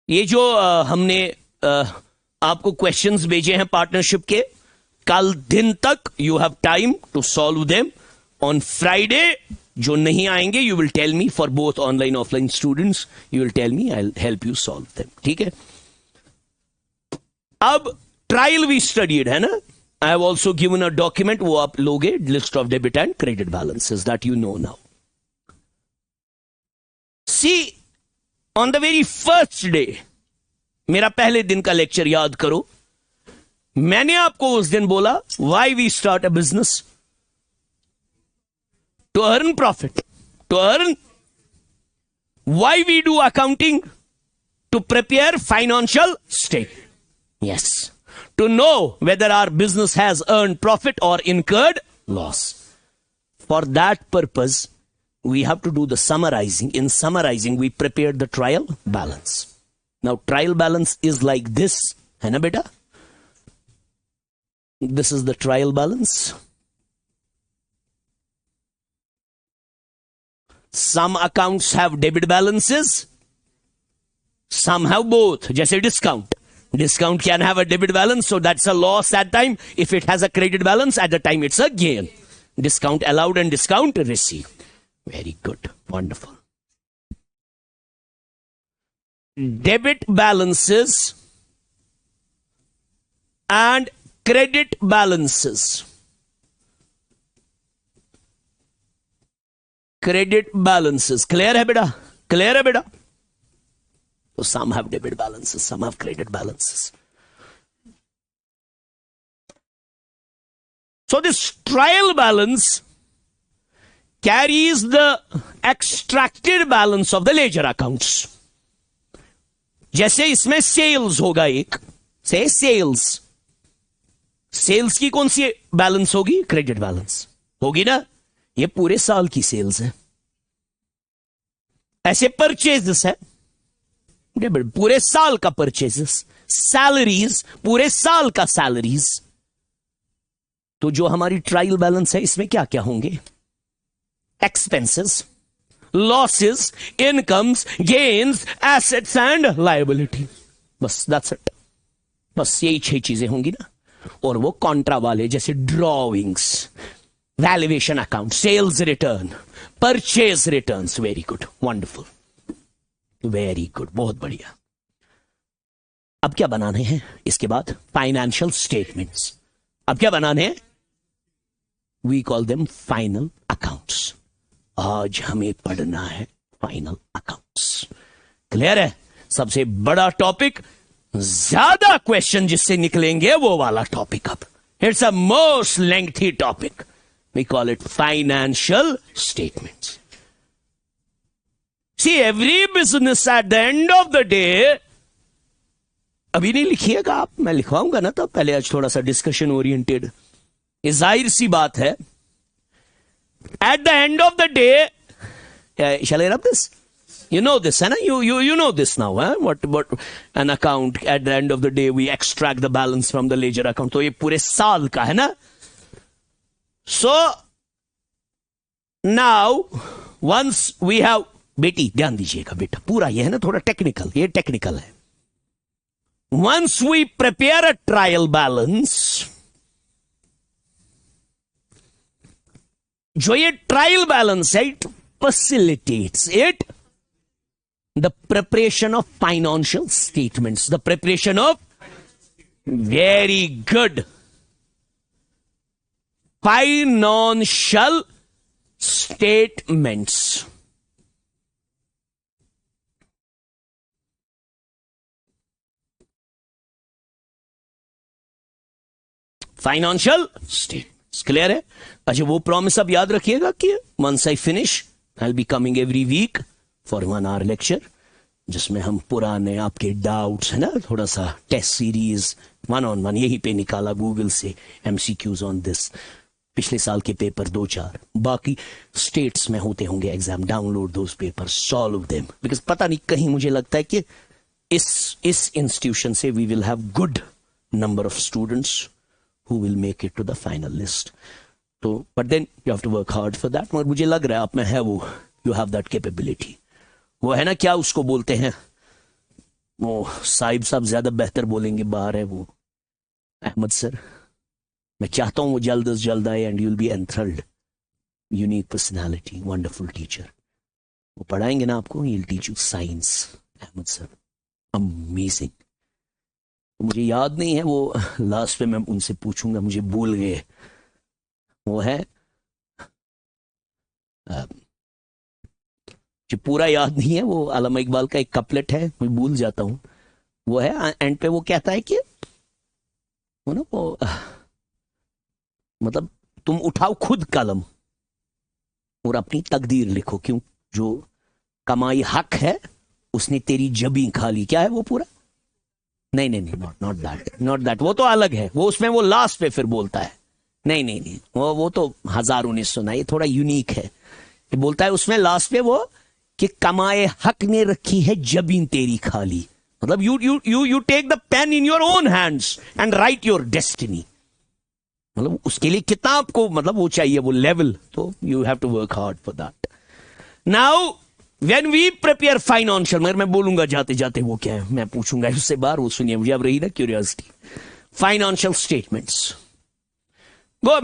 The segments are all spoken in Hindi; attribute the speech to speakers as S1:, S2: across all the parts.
S1: ये जो हमने आपको क्वेश्चंस भेजे हैं पार्टनरशिप के, कल दिन तक you have time to solve them. On Friday जो नहीं आएंगे, you will tell me. For both online offline students, you will tell me, I will help you solve them. ठीक है. अब ट्रायल वी स्टडीड है ना. I have also given a document, वो आप लोगे, list of debit and credit balances that you know now. See, on the very first day, मेरा पहले दिन का लेक्चर याद करो. मैंने आपको उस दिन बोला, why we start a business? To earn profit, to earn. Why we do accounting? To prepare financial statement. Yes. To know whether our business has earned profit or incurred loss. For that purpose, we have to do the summarizing. In summarizing, we prepared the trial balance. Now, trial balance is like this. है ना बेटा? This is the trial balance. Some accounts have debit balances. Some have both. जैसे discount. Discount can have a debit balance, so that's a loss at time. If it has a credit balance, at the time it's a gain. Discount allowed and discount received. Very good. Wonderful. Debit balances and credit balances. Credit balances. Clear है बेटा? Clear है बेटा? So some have debit balances, some have credit balances. So this trial balance carries the extracted balance of the ledger accounts. जैसे इसमें सेल्स होगा एक, से सेल्स. सेल्स की कौन सी बैलेंस होगी? क्रेडिट बैलेंस होगी ना. ये पूरे साल की सेल्स है. ऐसे परचेजेस है, पूरे साल का परचेजेस. सैलरीज, पूरे साल का सैलरीज. तो जो हमारी ट्रायल बैलेंस है, इसमें क्या क्या होंगे? Expenses, losses, incomes, gains, assets and liability. बस दैट्स इट. बस यही 6 चीजें होंगी ना. और वो कॉन्ट्रा वाले, जैसे drawings, valuation account, sales return, purchase returns. Very good, wonderful, very good, बहुत बढ़िया. अब क्या बनाने हैं इसके बाद? Financial statements. अब क्या बनाने हैं? We call them final accounts. आज हमें पढ़ना है फाइनल अकाउंट्स. क्लियर है? सबसे बड़ा टॉपिक, ज्यादा क्वेश्चन जिससे निकलेंगे, वो वाला टॉपिक. अब it's a most lengthy topic. We call it financial statements. See, every business at the end of the day, अभी नहीं लिखिएगा आप, मैं लिखवाऊंगा ना. तो पहले आज थोड़ा सा डिस्कशन ओरिएंटेड. ये जाहिर सी बात है. At the end of the day, shall I rub this? You know this, है ना? You know this now, huh? What an account, at the end of the day we extract the balance from the ledger account. तो ये पूरे साल का है ना. So now once we have, बेटी ध्यान दीजिएगा बेटा, पूरा ये है ना थोड़ा टेक्निकल, ये टेक्निकल है. Once we prepare a trial balance, जो ये ट्रायल बैलेंस है, it facilitates it the preparation of financial statements. The preparation of, very good, financial statements. Financial statements. Clear है? अच्छा, वो प्रॉमिस अब याद रखिएगा कि once I finish, I will be coming every week for 1 hour lecture, जिसमें हम पुराने आपके डाउट्स है ना, थोड़ा सा टेस्ट सीरीज 1-on-1 यहीं पे निकाला गूगल से, MCQs ऑन दिस. पिछले साल के पेपर 2-4, बाकी स्टेट्स में होते होंगे exam. Download those paper, solve them. Because पता नहीं, कहीं मुझे लगता है कि इस इंस्टीट्यूशन से we will have good number of students who will make it to the final list. तो but then you have to work hard for that. मगर मुझे लग रहा है आप में है वो, you have that capability. वो है ना, क्या उसको बोलते हैं, वो साहिब साहब ज्यादा बेहतर बोलेंगे, बाहर है वो अहमद सर। मैं चाहता हूं वो जल्द से जल्द आए and you will be enthralled. Unique personality, wonderful teacher. वो पढ़ाएंगे ना आपको, he will teach you science. Ahmed sir amazing. मुझे याद नहीं है वो, लास्ट पे मैं उनसे पूछूंगा, मुझे भूल गए। वो है जो पूरा याद नहीं है, वो अल्लामा इकबाल का एक कपलेट है, मैं भूल जाता हूं। वो है एंड पे वो कहता है कि वो ना वो मतलब तुम उठाओ खुद कलम और अपनी तकदीर लिखो, क्यों जो कमाई हक है उसने तेरी जबी खा ली। क्या है वो पूरा? नहीं नहीं नहीं, नॉट दैट, वो तो अलग है। वो उसमें वो लास्ट पे फिर बोलता है, नहीं नहीं नहीं, वो तो 1919 सुना, ये थोड़ा यूनिक है। ये बोलता है उसमें लास्ट पे वो कि कमाए हक ने रखी है जबीन तेरी खाली। मतलब you take the pen in your own hands and write your destiny. मतलब उसके लिए कितना आपको मतलब वो चाहिए, वो लेवल, तो you have to work hard for that. Now when we prepare financial, मगर मैं बोलूंगा जाते जाते वो क्या है, मैं पूछूंगा उससे बाहर, वो सुनिए, मुझे अब रही ना क्यूरियोसिटी। फाइनेंशियल स्टेटमेंट्स, वो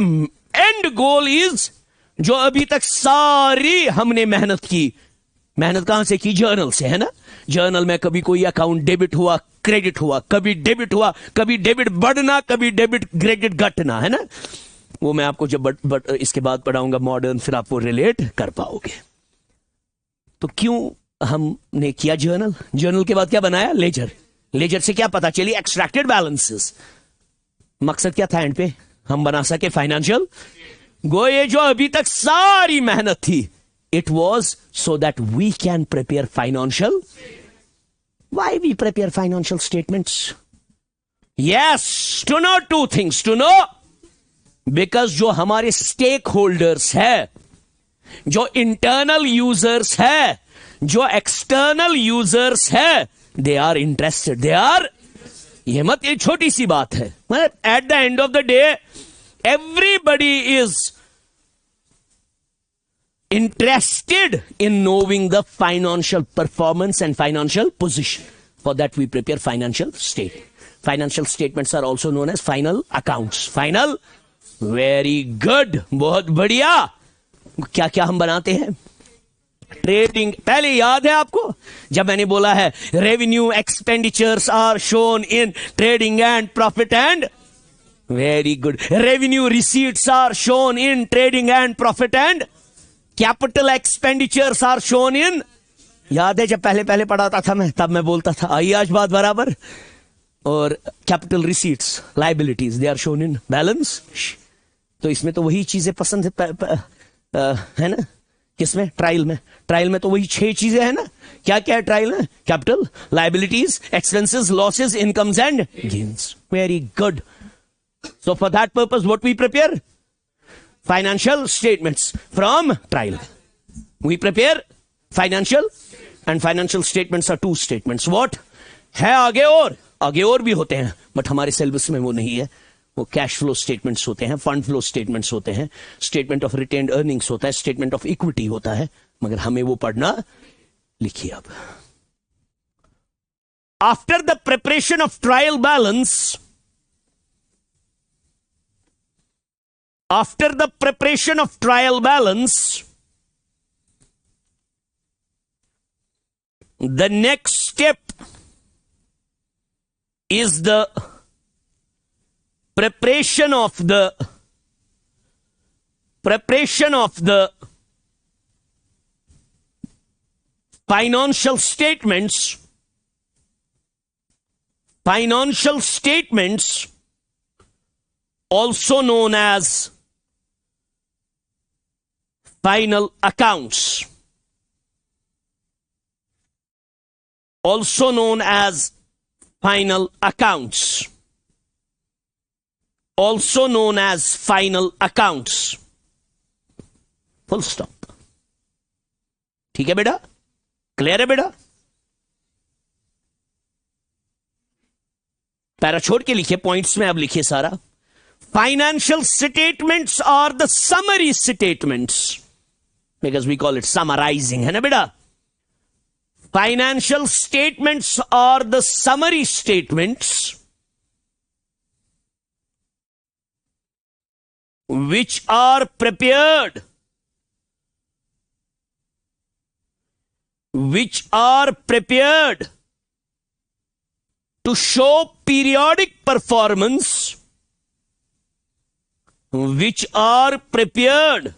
S1: एंड गोल इज जो अभी तक सारी हमने मेहनत की। मेहनत कहां से की? जर्नल से, है ना। जर्नल में कभी कोई अकाउंट डेबिट हुआ, क्रेडिट हुआ, कभी डेबिट हुआ, कभी डेबिट बढ़ना, कभी डेबिट क्रेडिट घटना, है ना। वो मैं आपको जब इसके बाद पढ़ाऊंगा मॉडर्न, फिर आप वो रिलेट कर पाओगे। तो क्यों हमने किया जर्नल? जर्नल के बाद क्या बनाया? लेजर। लेजर से क्या पता चली? Extracted balances. मकसद क्या था एंड पे? हम बना सके फाइनेंशियल। गो ये जो अभी तक सारी मेहनत थी, it was so that we can prepare financial. Why we prepare financial statements? Yes, to know two things. To know because जो हमारे stakeholders है, जो internal users है, जो external users है, they are interested. They are, ये मत, ये छोटी सी बात है। At the end of the day, everybody is interested in knowing the financial performance and financial position. For that we prepare financial statement. Financial statements are also known as final accounts. Final, very good, बहुत बढ़िया। क्या क्या हम बनाते हैं? ट्रेडिंग, पहले याद है आपको जब मैंने बोला है revenue expenditures are shown in trading and profit and, very good, revenue receipts are shown in trading and profit and, capital expenditures are shown in, याद है जब पहले पहले पढ़ाता था मैं, तब मैं बोलता था आई आज बात बराबर। और capital receipts, liabilities, they are shown in balance. तो इसमें तो वही चीजें पसंद है ना। किसमें? ट्रायल में। ट्रायल में तो वही 6 चीजें हैं ना। क्या क्या है ट्रायल में? Capital, liabilities, expenses, losses, incomes and gains. Very good. So for that purpose what we prepare? Financial statements from trial. We prepare financial, and financial statements are 2 statements. What है? आगे और भी होते हैं, बट हमारे सिलेबस में वो नहीं है। वो कैश फ्लो स्टेटमेंट्स होते हैं, फंड फ्लो स्टेटमेंट्स होते हैं, स्टेटमेंट ऑफ रिटेन्ड अर्निंग्स होता है, स्टेटमेंट ऑफ इक्विटी होता है, मगर हमें वो पढ़ना। लिखिए अब, after the preparation of trial balance, after the preparation of trial balance, the next step is the preparation of the financial statements, also known as final accounts, also known as final accounts, also known as final accounts, full stop। ठीक है बेटा? क्लियर है बेटा? पैरा छोड़ के लिखिए, पॉइंट्स में अब लिखिए सारा। Financial statements are the summary statements, because we call it summarizing, है ना बेटा? Financial statements are the summary statements which are prepared to show periodic performance, which are prepared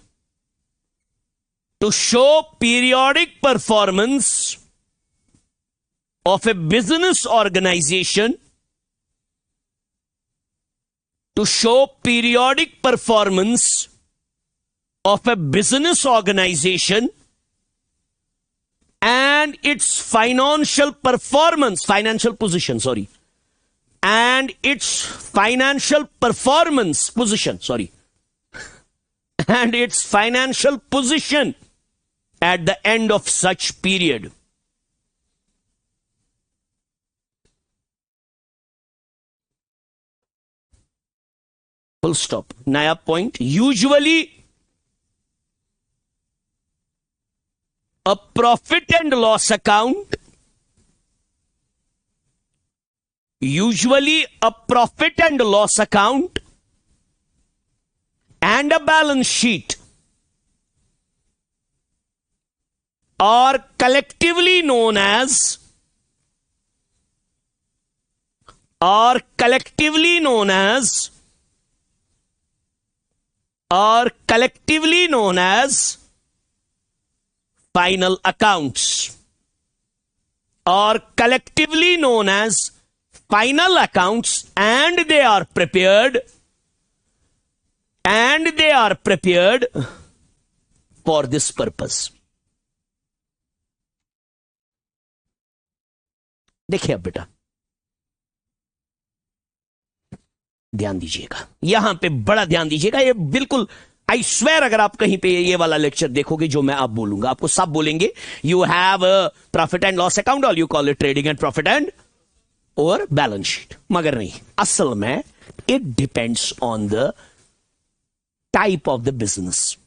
S1: to show periodic performance of a business organization, to show periodic performance of a business organization and its financial performance, financial position, sorry, and its financial performance position, sorry, and its financial position at the end of such period. Full stop. Naya point. Usually a profit and loss account, and a balance sheet are collectively known as final accounts, and they are prepared for this purpose. देखिए अब बेटा ध्यान दीजिएगा, यहां पे बड़ा ध्यान दीजिएगा, ये बिल्कुल आई स्वेयर अगर आप कहीं पे ये वाला लेक्चर देखोगे जो मैं आप बोलूंगा, आपको सब बोलेंगे you have a profit and loss account, और you call it trading and profit and और बैलेंस शीट, मगर नहीं, असल में it depends on the type of the business.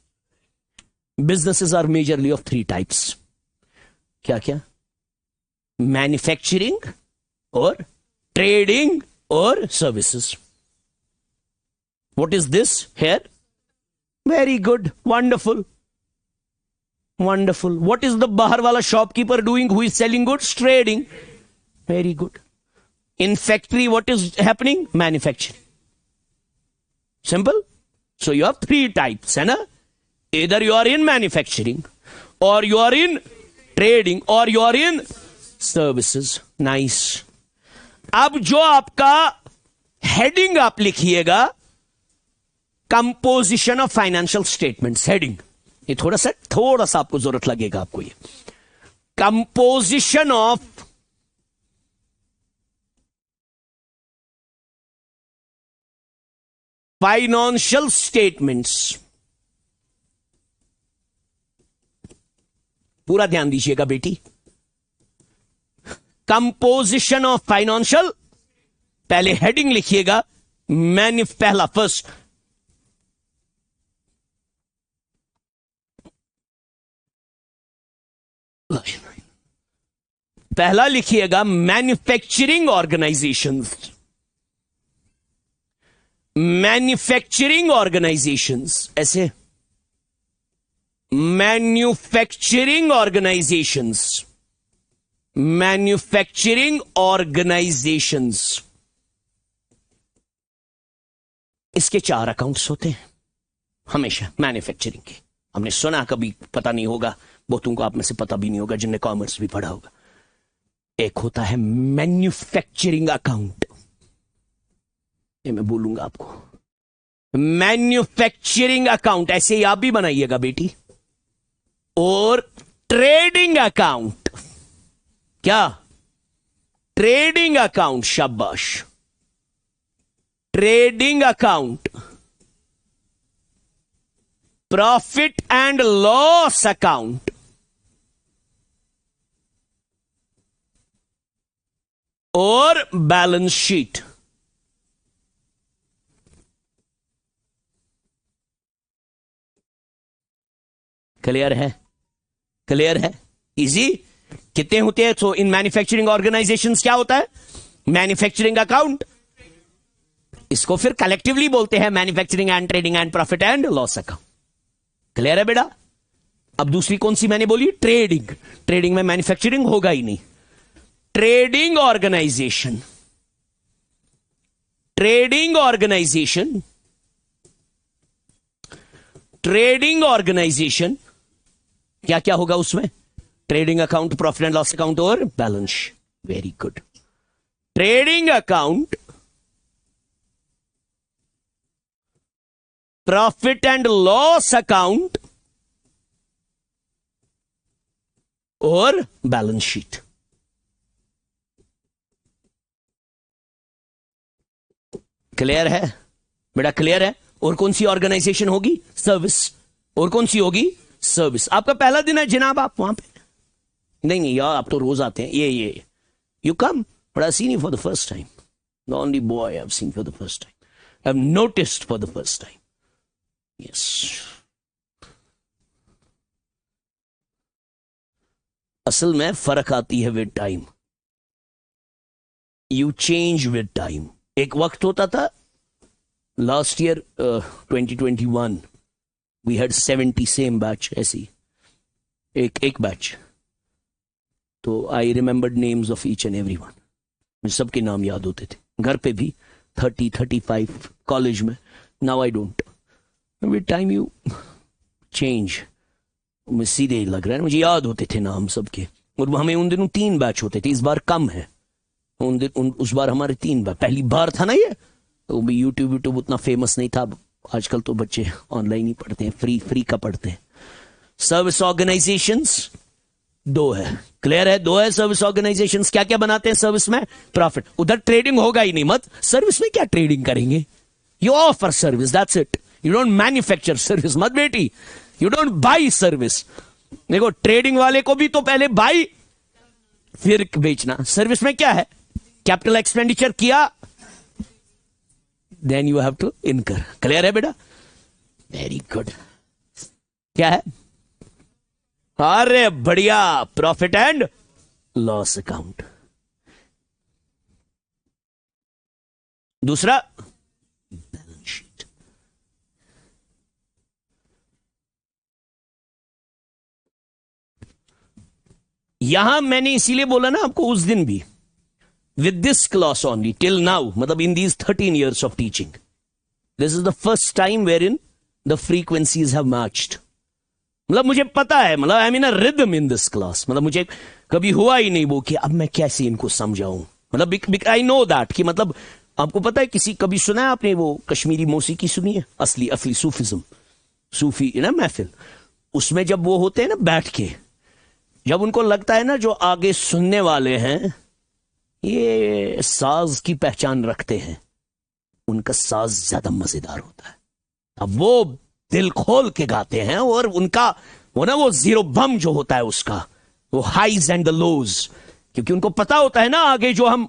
S1: Businesses are majorly of three types. क्या क्या? Manufacturing और trading और services. What is this here? Very good. Wonderful. Wonderful. What is the bahar wala shopkeeper doing who is selling goods? Trading. Very good. In factory, what is happening? Manufacturing. Simple. So you have three types, है ना? Either you are in manufacturing, or you are in trading, or you are in services. Nice. अब जो आपका हेडिंग आप लिखिएगा, composition of financial statements, heading, ये थोड़ा सा आपको जरूरत लगेगा आपको, ये कंपोजिशन ऑफ फाइनेंशियल स्टेटमेंट्स. पूरा ध्यान दीजिएगा बेटी. कंपोजिशन ऑफ फाइनेंशियल, पहले हेडिंग लिखिएगा, पहला फर्स्ट पहला लिखिएगा मैन्युफैक्चरिंग ऑर्गेनाइजेशंस. मैन्युफैक्चरिंग ऑर्गेनाइजेशंस, ऐसे मैन्युफैक्चरिंग ऑर्गेनाइजेशंस, इसके 4 अकाउंट्स होते हैं हमेशा मैन्युफैक्चरिंग के. हमने सुना, कभी पता नहीं होगा, बहुतों को आप में से पता भी नहीं होगा जिनने कॉमर्स भी पढ़ा होगा. एक होता है मैन्युफैक्चरिंग अकाउंट, ये मैं बोलूंगा आपको, मैन्युफैक्चरिंग अकाउंट ऐसे ही आप भी बनाइएगा बेटी. और ट्रेडिंग अकाउंट, क्या? ट्रेडिंग अकाउंट, शाबाश. Trading account, profit and loss account, और बैलेंस शीट. क्लियर है? क्लियर है? इजी. कितने होते हैं? सो इन मैन्युफैक्चरिंग ऑर्गेनाइजेशंस क्या होता है? मैन्युफैक्चरिंग अकाउंट, इसको फिर कलेक्टिवली बोलते हैं manufacturing and trading and profit and loss account. Clear है बेटा? अब दूसरी कौन सी मैंने बोली? ट्रेडिंग। ट्रेडिंग में मैन्युफैक्चरिंग होगा ही नहीं। Trading organisation, trading organisation, trading organisation क्या क्या होगा उसमें? Trading account, profit and loss account और balance sheet. Very good. Trading account, profit and loss account और बैलेंस शीट। क्लियर है बेटा? क्लियर है? और कौन सी ऑर्गेनाइजेशन होगी? सर्विस। और कौन सी होगी? सर्विस। आपका पहला दिन है जनाब, आप वहां पे नहीं नहीं यार, आप तो रोज आते हैं। ये you come, but I seen you for the first time. The only boy I have seen for the first time, I have noticed for the first time. Yes, असल में फर्क आती है with time. You change with time. एक वक्त होता था last year 2021 we had 70 same batch, ऐसी एक बैच। तो I remembered names of each and every one. मुझे सबके नाम याद होते थे, घर पे भी 30-35, कॉलेज में। Now I don't. With time you change. मुझे सीधे लग रहा है, मुझे याद होते थे नाम सबके। और हमें उन दिनों 3 बैच होते थे, इस बार कम है। उस बार हमारे 3 बैच, पहली बार था ना ये, तो भी यूट्यूब उतना फेमस नहीं था। आजकल तो बच्चे ऑनलाइन ही पढ़ते हैं, फ्री का पढ़ते हैं। सर्विस ऑर्गेनाइजेशंस 2 है। क्लियर है? 2 है सर्विस ऑर्गेनाइजेशंस। क्या क्या बनाते हैं सर्विस में? प्रॉफिट। उधर ट्रेडिंग होगा ही नहीं, मत। सर्विस में क्या ट्रेडिंग करेंगे? You offer service, that's it. You don't manufacture service, मत बेटी। You don't buy service. देखो, ट्रेडिंग वाले को भी तो पहले बाई फिर बेचना। सर्विस में क्या है? कैपिटल एक्सपेंडिचर किया, then you have to incur. Clear है बेटा? Very good. क्या है? अरे बढ़िया, प्रॉफिट एंड लॉस अकाउंट। दूसरा बैलेंस शीट। यहां मैंने इसीलिए बोला ना आपको उस दिन भी, with this class only till now, मतलब in these 13 years of teaching, this is the first time wherein the frequencies have matched. मतलब मुझे पता है, मतलब I mean a rhythm in this class. मतलब मुझे कभी हुआ ही नहीं वो कि अब मैं कैसे इनको समझाऊं। मतलब आई नो दैट कि मतलब आपको पता है, किसी कभी सुना है आपने वो कश्मीरी मौसीकी सुनी है? असली सूफिज्म, सूफी ना महफिल। उसमें जब वो होते हैं ना बैठ के, जब उनको लगता है ना जो आगे सुनने वाले हैं ये साज की पहचान रखते हैं, उनका साज ज्यादा मजेदार होता है। अब वो दिल खोल के गाते हैं, और उनका वो जीरो बम जो होता है उसका, वो हाइज एंड द लोज, क्योंकि उनको पता होता है ना आगे जो हम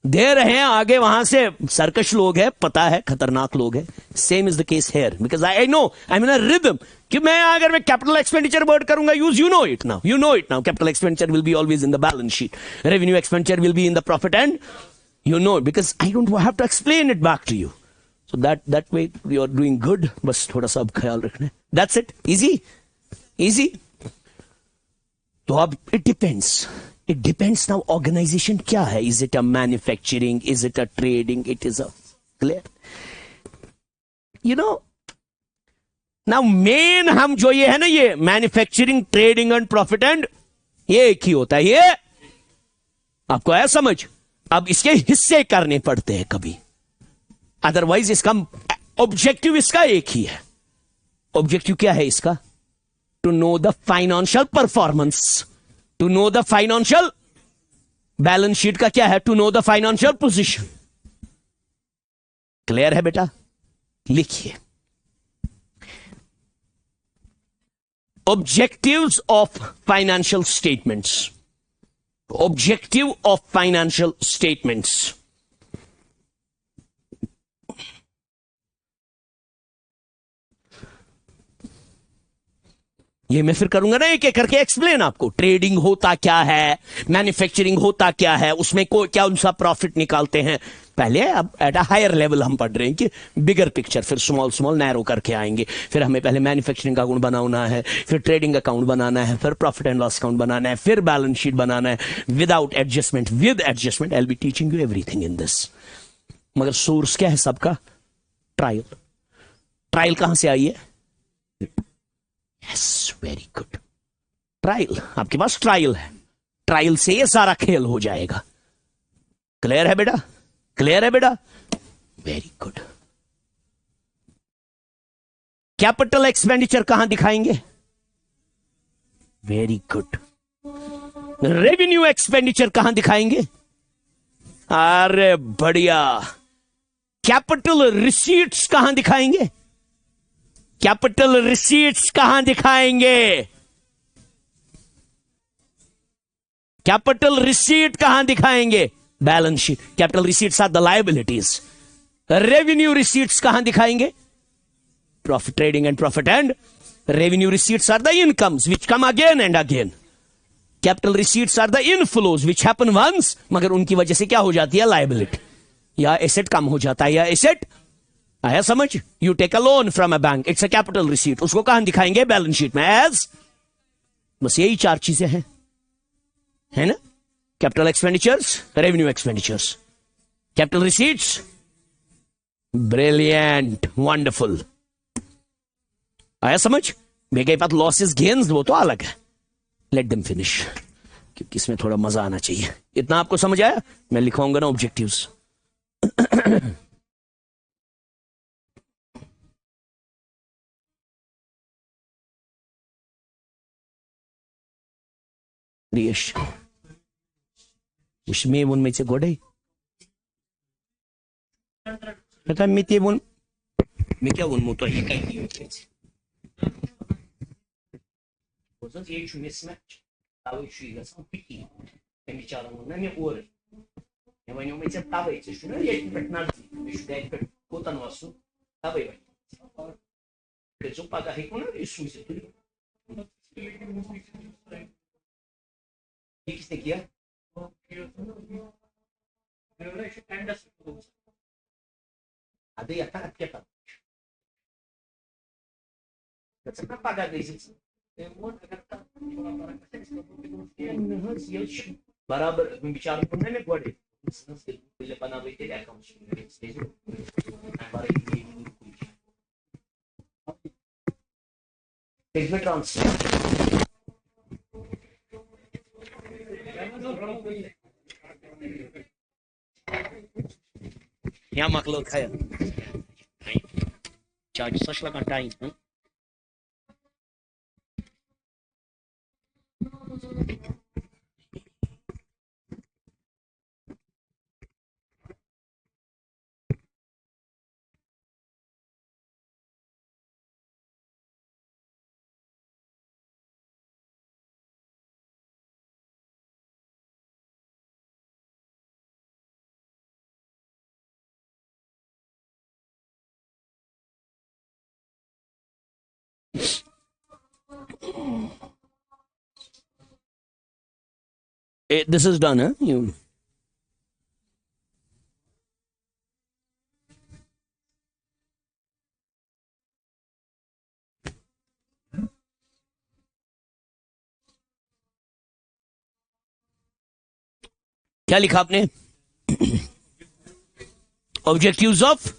S1: दे रहे हैं, आगे वहां से सरकश लोग हैं, पता है खतरनाक लोग हैं। Same is the case hair, because I know I mean a rhythm कि मैं अगर मैं कैपिटल एक्सपेंडिचर वर्ड करूंगा, you know it now, capital expenditure will be always in the balance sheet, revenue expenditure will be in the profit and you know it, because I don't have to explain it back to you. So that way you're doing good. बस थोड़ा सा अब ख्याल रखना है. That's it. Easy. तो अब it depends now organization क्या है? Is it a manufacturing? Is it a trading? It is a clear. You know, now main हम जो ये है ना, ये manufacturing, trading and profit and ये एक ही होता है. ये आपको आया समझ? अब इसके हिस्से करने पड़ते हैं कभी, अदरवाइज इसका ऑब्जेक्टिव इसका एक ही है. ऑब्जेक्टिव क्या है इसका? To know the financial performance, to know the financial balance sheet का क्या है? To know the financial position. Clear है बेटा? लिखिए, objectives of financial statements. Objective of financial statements. ये मैं फिर करूंगा ना एक एक करके एक्सप्लेन आपको। ट्रेडिंग होता क्या है, मैन्युफैक्चरिंग होता क्या है, उसमें को क्या उनका प्रॉफिट निकालते हैं। पहले अब एट अ हायर लेवल हम पढ़ रहे हैं कि बिगर पिक्चर, फिर स्मॉल स्मॉल नैरो करके आएंगे। फिर हमें पहले मैन्युफैक्चरिंग अकाउंट बनाना है, फिर ट्रेडिंग अकाउंट बनाना है, फिर प्रॉफिट एंड लॉस अकाउंट बनाना है, फिर बैलेंस शीट बनाना है without adjustment, with adjustment. I will be teaching you everything in this. मगर सोर्स क्या है सबका? ट्रायल। ट्रायल कहां से आई है? Yes, very good. ट्रायल, आपके पास ट्रायल है, ट्रायल से ये सारा खेल हो जाएगा। क्लियर है बेटा? क्लियर है बेटा? Very good. कैपिटल एक्सपेंडिचर कहां दिखाएंगे? Very good. रेवेन्यू एक्सपेंडिचर कहां दिखाएंगे? अरे बढ़िया। कैपिटल रिसीट्स कहां दिखाएंगे? कैपिटल रिसीट्स कहां दिखाएंगे? कैपिटल रिसीट कहां दिखाएंगे? Balance sheet. Capital receipts are the liabilities. Revenue receipts कहां दिखाएंगे? Profit, trading and profit and revenue receipts are the incomes which come again and again. Capital receipts are the inflows which happen once, मगर उनकी वजह से क्या हो जाती है? लायबिलिटी, या एसेट कम हो जाता है, या एसेट। आया समझ? You take a loan from a bank, it's a capital receipt, उसको कहां दिखाएंगे? बैलेंस शीट में एज। बस यही चार चीजें हैं, है ना? Capital expenditures, revenue expenditures, capital receipts. Brilliant, wonderful. आया समझ? मेरे पास लॉसेस गेन्स वो तो अलग है। लेट देम फिनिश, क्योंकि इसमें थोड़ा मजा आना चाहिए। इतना आपको समझ आया? मैं लिखवाऊंगा ना ऑब्जेक्टिव्स। रियश उसमें उनमें गोडे आता मी ते बोल मी क्या बोल तो हे काय Portanto, e aí, nesse match, estava eu cheio, são pequeno. Tem me chamaram na minha hora. Eu venho me dizer, estava aí, se não ia para nada, me estudei para conta nosso, estava aí. Porque se eu pagar rico, não é isso, isso tudo. O que isso aqui é? A daí a cara quieta. Você vai pagar desde बराबर विचार करने में बड़े पहले बना हुए थे अकाउंट में ट्रांसफर यहाँ मकलो खाया चार्ज सच लगा time this is done, huh? You क्या लिखा आपने? ऑब्जेक्टिव्स ऑफ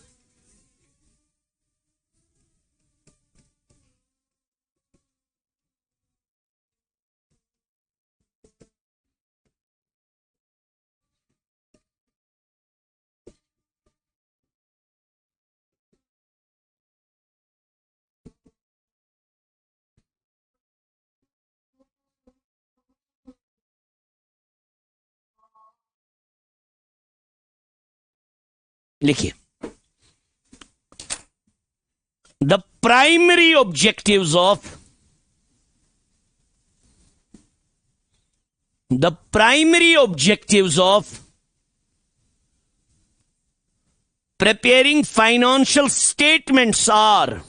S1: लिखिए। The primary objectives of preparing financial statements are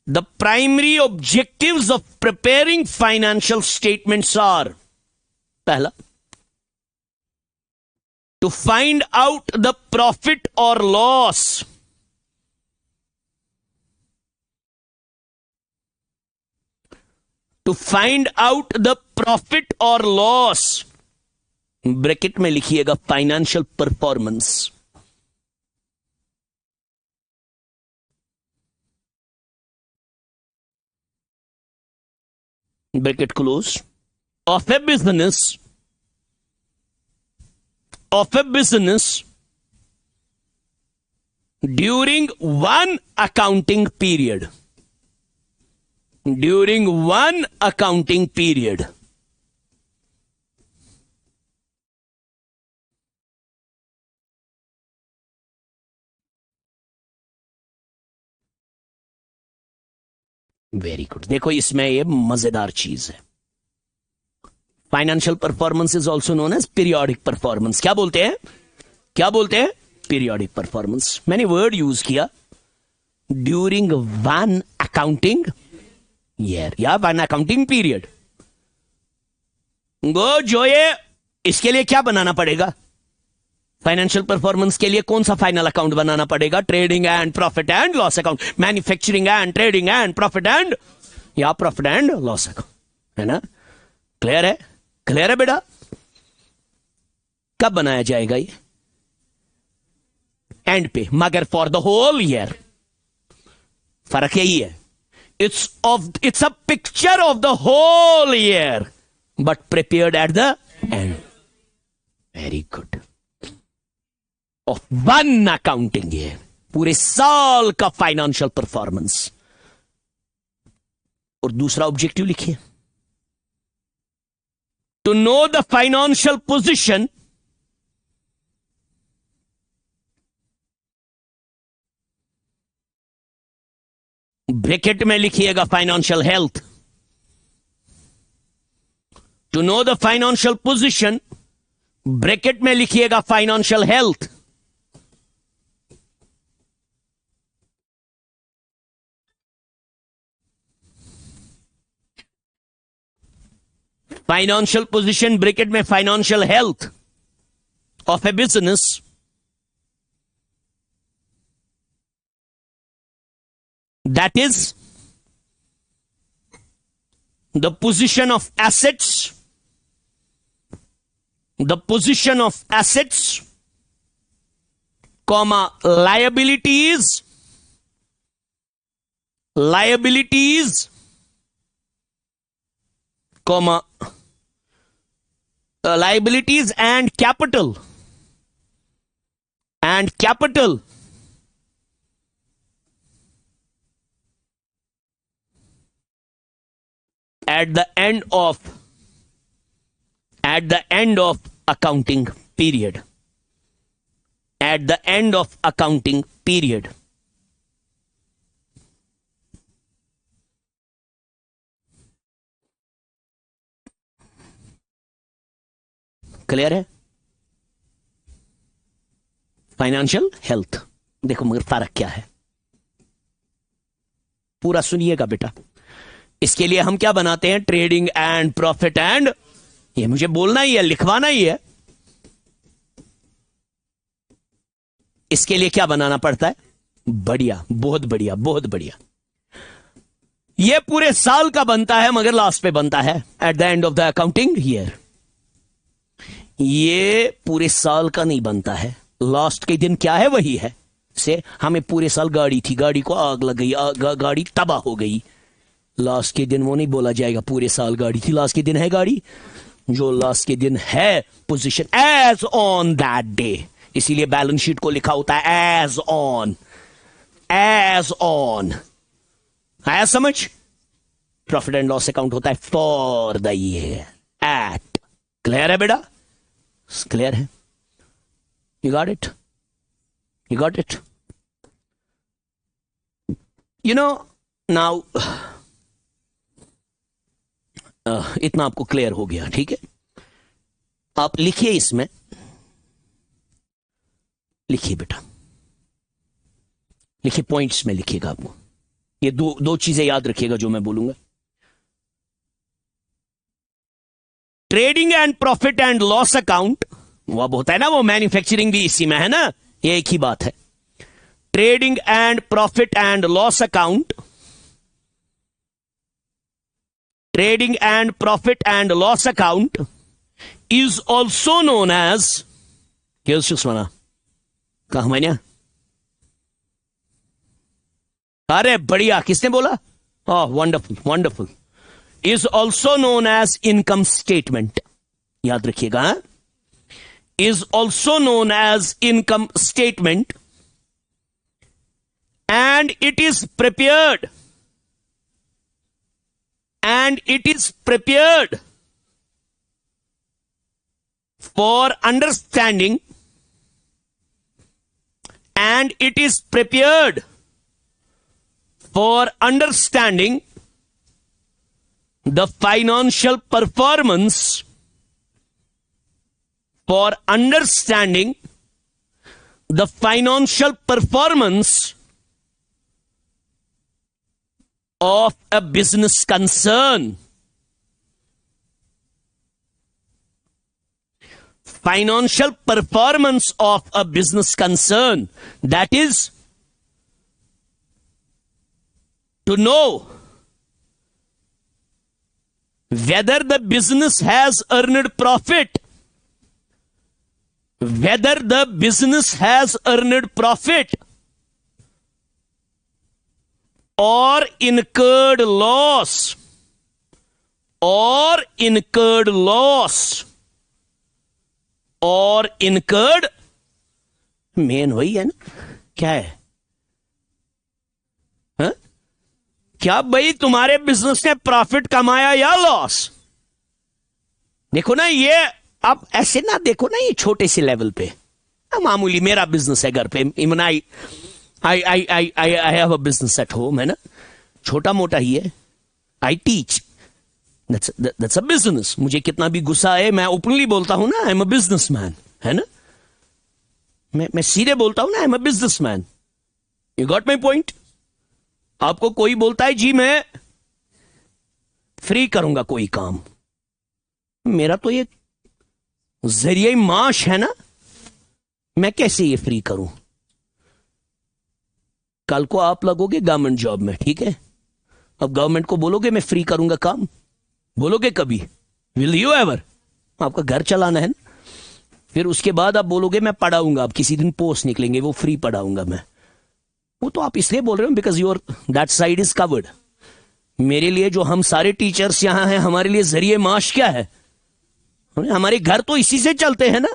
S1: The primary objectives of preparing financial statements are, पहला, to find out the profit or loss. To find out the profit or loss. Bracket में लिखिएगा financial performance. Bracket close. Of a business during one accounting period. Very good. देखो इसमें ये मजेदार चीज है. Financial performance is also known as periodic performance. क्या बोलते हैं पीरियोडिक परफॉर्मेंस. मैंने वर्ड यूज किया ड्यूरिंग वन अकाउंटिंग ईयर या वन अकाउंटिंग पीरियड. गो जो ये इसके लिए क्या बनाना पड़ेगा? फाइनेंशियल परफॉर्मेंस के लिए कौन सा फाइनल अकाउंट बनाना पड़ेगा? Trading and profit and loss account. Manufacturing and trading and profit and loss account. है ना? क्लियर है बेटा? कब बनाया जाएगा ये? एंड पे. मगर फॉर द होल ईयर फर्क यही है. It's a picture of the whole year but prepared at the end. Very good. Of one accounting year. पूरे साल का फाइनेंशियल परफॉर्मेंस. और दूसरा ऑब्जेक्टिव लिखिए. To know the financial position bracket में लिखिएगा financial health. To know the financial position bracket में लिखिएगा financial health. Financial position bracket में financial health of a business that is the position of assets comma liabilities comma liabilities and capital at the end of accounting period. At the end of accounting period. Clear है? Financial health. देखो मगर फर्क क्या है, पूरा सुनिएगा बेटा. इसके लिए हम क्या बनाते हैं? Trading and profit and. ये मुझे बोलना ही है, लिखवाना ही है. इसके लिए क्या बनाना पड़ता है? बढ़िया, बहुत बढ़िया, बहुत बढ़िया. ये पूरे साल का बनता है मगर लास्ट पे बनता है eight the end of the accounting year. ये पूरे साल का नहीं बनता है, लास्ट के दिन क्या है वही है. से हमें पूरे साल गाड़ी थी, गाड़ी को आग लग गई, गाड़ी तबाह हो गई. लास्ट के दिन वो नहीं बोला जाएगा पूरे साल गाड़ी थी. लास्ट के दिन है गाड़ी, जो लास्ट के दिन है position as on that day. इसीलिए बैलेंस शीट को लिखा होता है एज ऑन. आया समझ? प्रॉफिट एंड लॉस अकाउंट होता है for the year at. Clear है बेटा? क्लियर है? You got it? You know now इतना आपको क्लियर हो गया. ठीक है, आप लिखिए, इसमें लिखिए बेटा, लिखिए, पॉइंट्स में लिखिएगा आपको. ये दो चीजें याद रखिएगा जो मैं बोलूंगा। Trading and profit and loss account, वो अब होता है ना, वो मैन्युफैक्चरिंग भी इसी में है ना, ये एक ही बात है। Trading and profit and loss account, trading and profit and loss account is also known as, क्या सुषमा कहा मैंने? अरे बढ़िया, किसने बोला? Oh wonderful wonderful. Is also known as income statement, याद रखिएगा। Is also known as income statement and it is prepared for understanding, and it is prepared for understanding the financial performance, for understanding the financial performance of a business concern. Financial performance of a business concern, that is to know whether the business has earned profit, whether the business has earned profit or incurred loss, or incurred loss, और इनकर्ड, मेन वही है ना, क्या है? हा? क्या भाई तुम्हारे बिजनेस ने प्रॉफिट कमाया या लॉस? देखो ना, ये आप ऐसे ना देखो ना, ये छोटे से लेवल पे मामूली मेरा बिजनेस है घर पे, even I have a business at home, है ना, छोटा मोटा ही है। I teach, That's a business. मुझे कितना भी गुस्सा है, मैं ओपनली बोलता हूं ना, आई एम अ बिजनेसमैन, है ना, मैं सीधे बोलता हूं ना, I am a businessman. You got my point? आपको कोई बोलता है जी मैं फ्री करूंगा कोई काम, मेरा तो ये जरिए माश है ना, मैं कैसे ये फ्री करूं? कल को आप लगोगे गवर्नमेंट जॉब में, ठीक है, अब गवर्नमेंट को बोलोगे मैं फ्री करूंगा काम, बोलोगे कभी? Will you ever? आपका घर चलाना है ना। फिर उसके बाद आप बोलोगे मैं पढ़ाऊंगा, आप किसी दिन पोस्ट निकलेंगे वो फ्री पढ़ाऊंगा मैं, वो तो आप इसलिए बोल रहे हो because your that side is covered. मेरे लिए जो हम सारे टीचर्स यहां हैं, हमारे लिए जरिए माश क्या है? हमारे घर तो इसी से चलते हैं ना,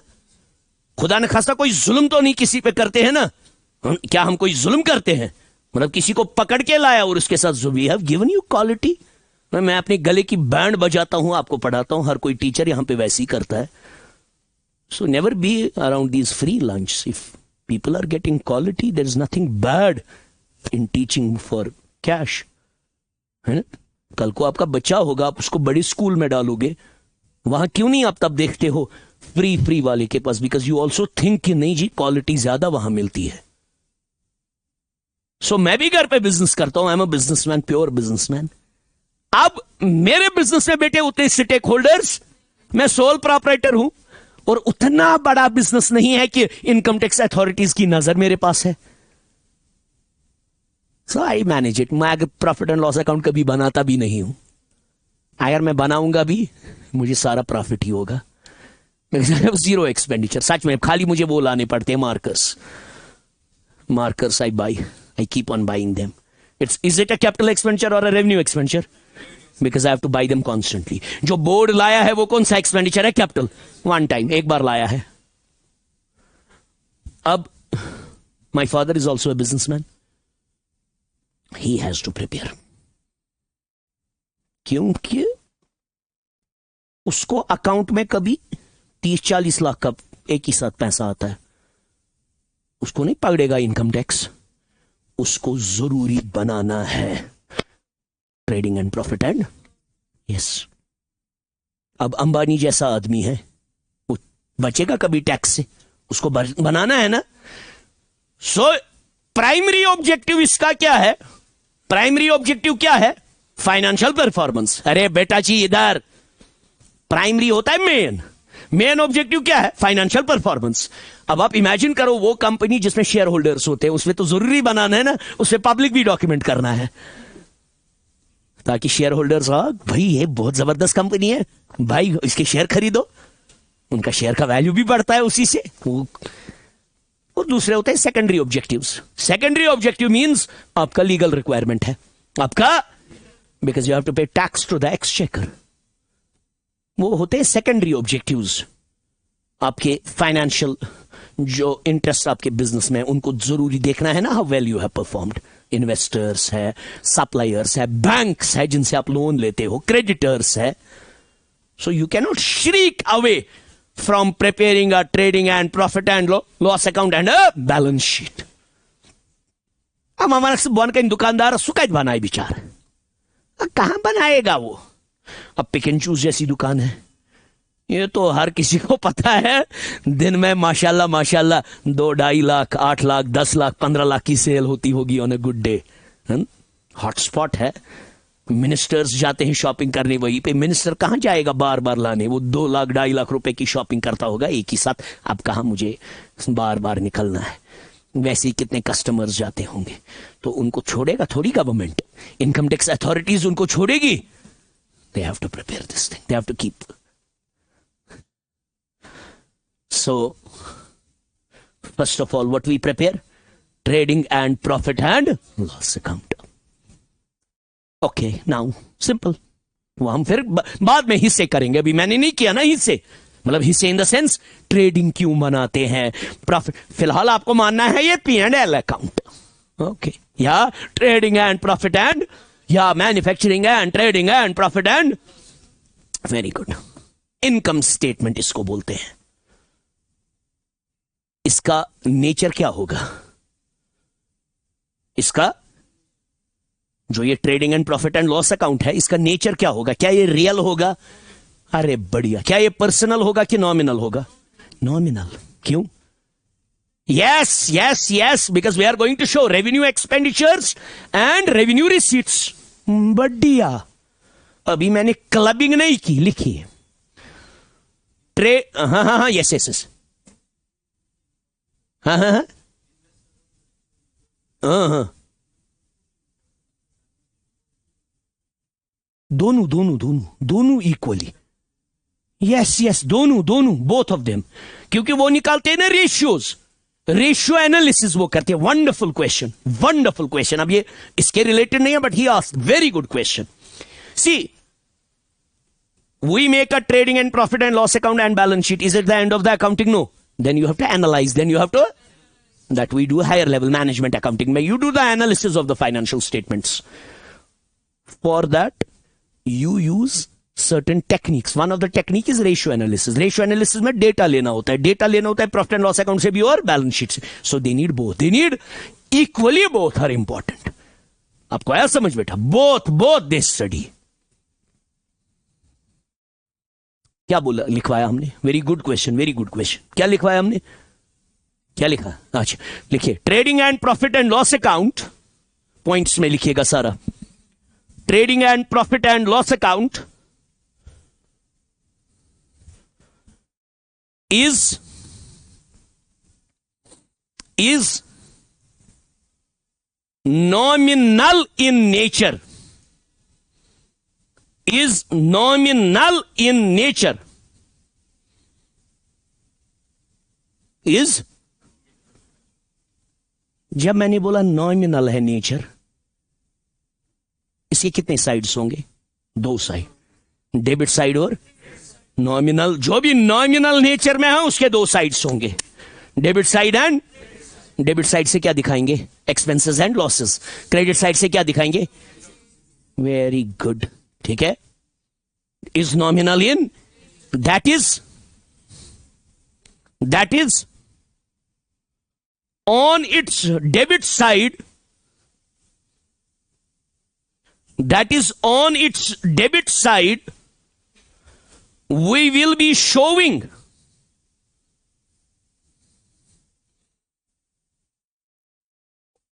S1: खुदा न खास्ता कोई जुल्म तो नहीं किसी पे करते हैं ना। क्या हम कोई जुल्म करते हैं? मतलब किसी को पकड़ के लाया और उसके साथ we have given you quality. मैं अपने गले की बैंड बजाता हूं, आपको पढ़ाता हूं, हर कोई टीचर यहां पे वैसे ही करता है। So never be around these free lunch. If people are getting quality, there is nothing bad in teaching for cash, है ना। कल को आपका बच्चा होगा, आप उसको बड़े स्कूल में डालोगे, वहां क्यों नहीं आप तब देखते हो फ्री वाले के पास? बिकॉज यू ऑल्सो थिंक कि नहीं जी क्वालिटी ज्यादा वहां मिलती है। सो मैं भी घर पे बिजनेस करता हूं, I am a businessman, pure businessman. अब मेरे बिजनेस में बेटे उतने स्टेक होल्डर्स, मैं सोल प्रोपराइटर हूं, और उतना बड़ा बिजनेस नहीं है कि इनकम टैक्स अथॉरिटीज की नजर मेरे पास है। सो आई मैनेज इट। मैं प्रॉफिट एंड लॉस अकाउंट कभी बनाता भी नहीं हूं, अगर मैं बनाऊंगा भी मुझे सारा प्रॉफिट ही होगा, जीरो एक्सपेंडिचर। सच में खाली मुझे वो लाने पड़ते हैं markers I keep on buying them. Is it a capital expenditure or a revenue expenditure? Because I have to buy them constantly. जो बोर्ड लाया है वो कौन सा एक्सपेंडिचर है? कैपिटल। वन टाइम, एक बार लाया है। अब my father is also a businessman. He has to prepare. क्योंकि उसको अकाउंट में कभी 30-40 लाख का एक ही साथ पैसा आता है, उसको नहीं पकड़ेगा इनकम टैक्स। उसको जरूरी बनाना है trading and profit and yes. अब अंबानी जैसा आदमी है, वो बचेगा कभी टैक्स से? उसको बनाना है ना। सो प्राइमरी ऑब्जेक्टिव इसका क्या है? प्राइमरी ऑब्जेक्टिव क्या है? Financial performance. अरे बेटा जी इधर, प्राइमरी होता है मेन, मेन ऑब्जेक्टिव क्या है? Financial performance. अब आप इमेजिन करो वो कंपनी जिसमें शेयर होल्डर्स होते हैं, उसमें तो जरूरी बनाना है ना, उसमें पब्लिक भी डॉक्यूमेंट करना है, ताकि शेयर होल्डर्स, भाई ये बहुत जबरदस्त कंपनी है भाई, इसके शेयर खरीदो, उनका शेयर का वैल्यू भी बढ़ता है उसी से। और दूसरे होते हैं secondary objectives. Secondary objective means आपका लीगल रिक्वायरमेंट है, आपका, बिकॉज यू हैव टू पे टैक्स टू द एक्सचेकर। वो होते हैं सेकेंडरी ऑब्जेक्टिव्स। आपके फाइनेंशियल जो इंटरेस्ट आपके बिजनेस में, उनको जरूरी देखना है ना, how well you have performed. Investors है, सप्लायर्स है, बैंक्स है जिनसे आप लोन लेते हो, क्रेडिटर्स है। So you can not श्रीक away from preparing a trading and profit and loss account and a balance sheet. अब हमारा से बन का दुकानदार सुकायत बनाए बिचार, कहां बनाएगा वो? अब पिक एंड चूज जैसी दुकान है, ये तो हर किसी को पता है, दिन में माशाल्लाह माशाल्लाह 2-2.5 लाख, 8 लाख, 10 लाख, 15 लाख की सेल होती होगी on a good day. Hotspot है, मिनिस्टर्स जाते हैं शॉपिंग करने, वहीं पे मिनिस्टर कहां जाएगा बार बार लाने? वो 2 लाख 2.5 लाख रुपए की शॉपिंग करता होगा एक ही साथ। अब कहां मुझे बार बार निकलना है? वैसे ही कितने कस्टमर्स जाते होंगे, तो उनको छोड़ेगा थोड़ी गवर्नमेंट, इनकम टैक्स अथॉरिटीज उनको छोड़ेगी? They have to prepare this thing, they have to keep. So, first of all, what we prepare? Trading and profit and loss account. Okay, now, simple. वो हम फिर बाद में हिस्से करेंगे, अभी मैंने नहीं किया ना हिस्से, मतलब हिस्से इन द सेंस ट्रेडिंग क्यों बनाते हैं, प्रॉफिट। फिलहाल आपको मानना है ये P&L अकाउंट, ओके, या ट्रेडिंग एंड प्रॉफिट एंड, या manufacturing and trading and profit and, very good. Income statement इसको बोलते हैं। इसका नेचर क्या होगा? इसका जो ये trading and profit and loss account है, इसका नेचर क्या होगा? क्या ये रियल होगा? अरे बढ़िया। क्या ये पर्सनल होगा कि नॉमिनल होगा? नॉमिनल। क्यों? Yes yes yes, because we are going to show revenue expenditures and revenue receipts. बढ़िया। अभी मैंने क्लबिंग नहीं की, लिखी है हाँ, यस यस यस, हाँ हाँ हाँ हाँ, दोनों दोनों दोनों दोनों इक्वली, यस यस, दोनों दोनों, बोथ ऑफ देम। क्योंकि वो निकालते हैं ना रेशियोज, रेशियो एनालिसिस वो करते हैं। Wonderful question, wonderful question. अब ये इसके रिलेटेड नहीं है, but he asked very good question. See, we make a trading and profit and loss account and balance sheet. Is it the end of the accounting? No. Then you have to analyze. Then you have to, that we do higher level management accounting. You do the analysis of the financial statements. For that, you use certain techniques. One of the technique is ratio analysis. Ratio analysis में data लेना होता है. Data लेना होता है profit and loss account से भी और balance sheet से. So they need both. They need equally, both are important. आपको आया समझ बेटा? Both they study. क्या बोला, लिखवाया हमने? Very good question, very good question. क्या लिखवाया हमने? क्या लिखा? अच्छा लिखिए, trading and profit and loss account, points में लिखिएगा सारा। Trading and profit and loss account is nominal in nature. Is nominal in nature. Is, जब मैंने बोला नॉमिनल है नेचर, इसके कितने साइड्स होंगे? 2 साइड, डेबिट साइड और नॉमिनल। जो भी नॉमिनल नेचर में है उसके 2 साइड्स होंगे, debit side and, debit side से क्या दिखाएंगे? Expenses and losses. Credit side से क्या दिखाएंगे? वेरी गुड, ठीक है। Is nominal in, that is on its debit side, that is on its debit side, we will be showing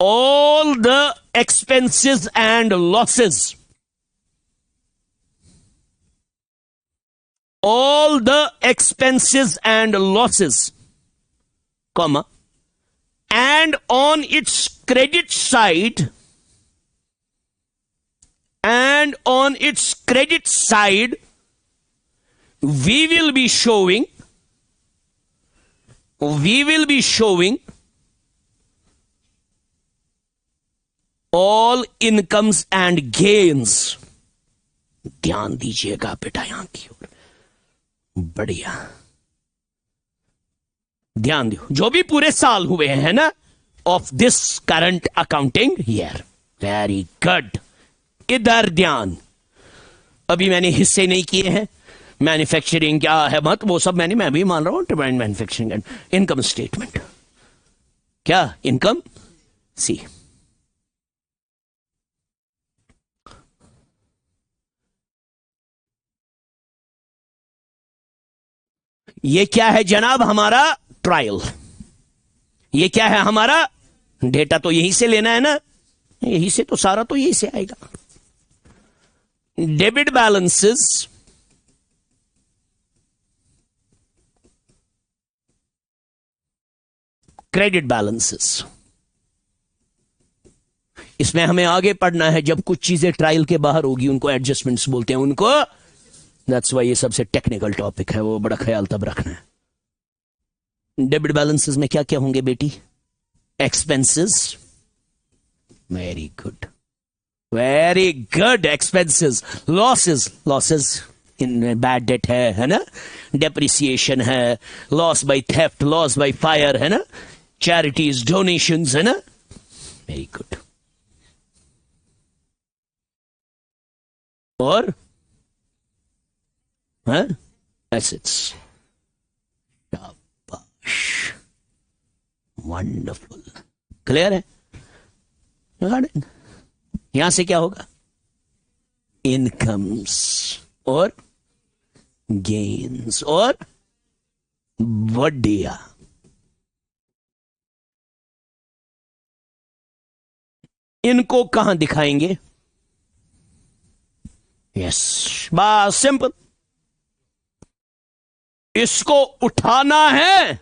S1: all the expenses and losses, all the expenses and losses, comma, and on its credit side, and on its credit side, we will be showing all incomes and gains. ध्यान दीजिएगा बेटा यहां की ओर, बढ़िया ध्यान दो, जो भी पूरे साल हुए हैं ना of this current accounting year, very good, इधर ध्यान। अभी मैंने हिस्से नहीं किए हैं, मैन्युफैक्चरिंग क्या है मत वो सब मैं भी मान रहा हूं, मैन्युफैक्चरिंग एंड इनकम स्टेटमेंट, क्या इनकम सी, ये क्या है जनाब हमारा ट्रायल, ये क्या है हमारा डेटा, तो यहीं से लेना है ना, यहीं से तो सारा तो यहीं से आएगा। डेबिट बैलेंसेस, क्रेडिट बैलेंसेस, इसमें हमें आगे पढ़ना है, जब कुछ चीजें ट्रायल के बाहर होगी उनको एडजस्टमेंट्स बोलते हैं, उनको, दैट्स वाई ये सबसे टेक्निकल टॉपिक है, वो बड़ा ख्याल तब रखना है। डेबिट बैलेंसेस में क्या क्या होंगे बेटी, expenses, very good very good, expenses, losses in bad debt है ना, डेप्रिसिएशन है, loss by theft, loss by fire है ना, चैरिटीज, डोनेशंस है ना, वेरी गुड। और एसेट्स, शाबाश, वंडरफुल, क्लियर है। यहां से क्या होगा, इनकम्स और गेन्स और बढ़िया, इनको कहां दिखाएंगे, यस, बस सिंपल, इसको उठाना है,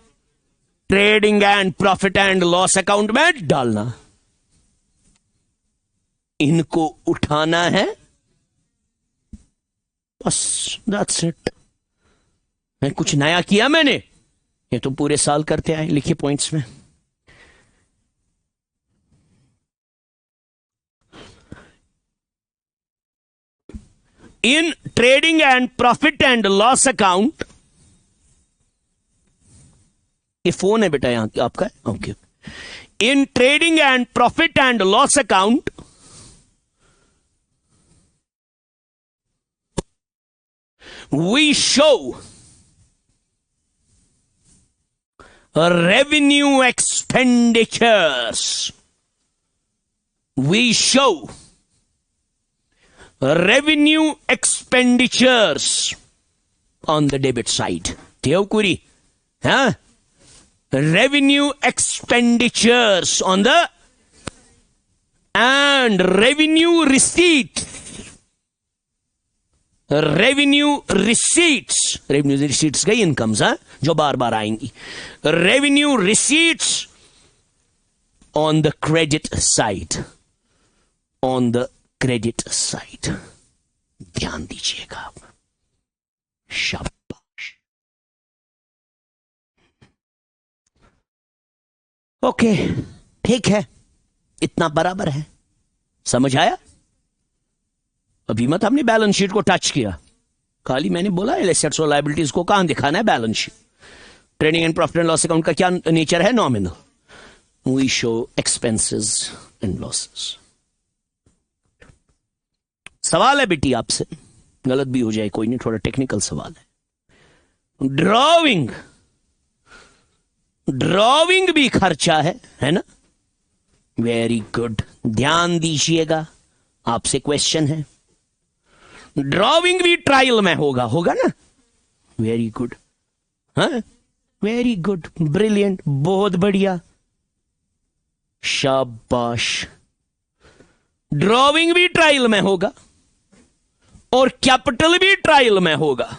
S1: trading and profit and loss account में डालना, इनको उठाना है, बस दैट्स इट। मैं कुछ नया किया मैंने, ये तो पूरे साल करते आए, लिखिए पॉइंट्स में। इन trading and profit and loss account, ये फोन है बेटा यहां आपका, okay. In trading and profit and loss account, we show revenue expenditures, we show revenue expenditures on the debit side. Teokuri, huh? Revenue expenditures on the, and revenue receipt, revenue receipts गई, इनकम्स है जो बार बार आएंगी, revenue receipts on the credit side, on the credit side, ध्यान दीजिएगा, शाबाश, ओके ठीक है, इतना बराबर है, समझ आया। अभी मत हमने बैलेंस शीट को टच किया, खाली मैंने बोला एसेट्स और लायबिलिटीज को कहां दिखाना है, balance sheet. Trading and profit and loss account का क्या नेचर है, nominal, we show expenses and losses. सवाल है बेटी आपसे, गलत भी हो जाए कोई नहीं, थोड़ा टेक्निकल सवाल है। ड्रॉविंग भी खर्चा है ना, वेरी गुड, ध्यान दीजिएगा, आपसे क्वेश्चन है, ड्रॉविंग भी ट्रायल में होगा ना, वेरी गुड, हाँ वेरी गुड, ब्रिलियंट, बहुत बढ़िया, शाबाश। ड्रॉविंग भी ट्रायल में होगा और कैपिटल भी ट्रायल में होगा,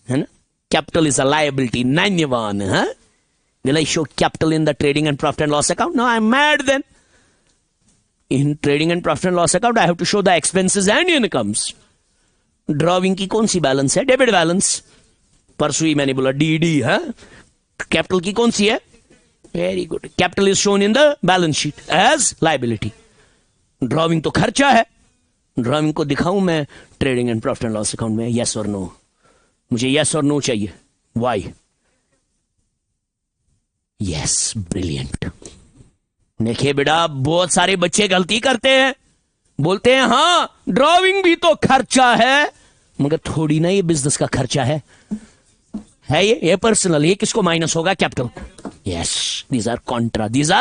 S1: है ना। कैपिटल इज अ लायबिलिटी, नान्यवान है। Will I show capital in the trading and profit and loss account? No, I'm mad then. In trading and profit and loss account, I have to show the expenses and incomes. Drawing की कौन सी बैलेंस है? Debit balance. परसों ही मैंने बोला डीडी है। कैपिटल की कौन सी है? Very good. Capital is shown in the balance sheet as liability. Drawing तो खर्चा है। ड्रॉविंग को दिखाऊं मैं trading and profit and loss account में? यस और नो? मुझे यस और नो चाहिए। वाई? Yes, brilliant. देखिए बेटा, बहुत सारे बच्चे गलती करते हैं, बोलते हैं हां ड्रॉविंग भी तो खर्चा है, मगर थोड़ी ना ये बिजनेस का खर्चा है ये पर्सनल। ये किसको माइनस होगा? कैपिटल। Yes, these are contra. These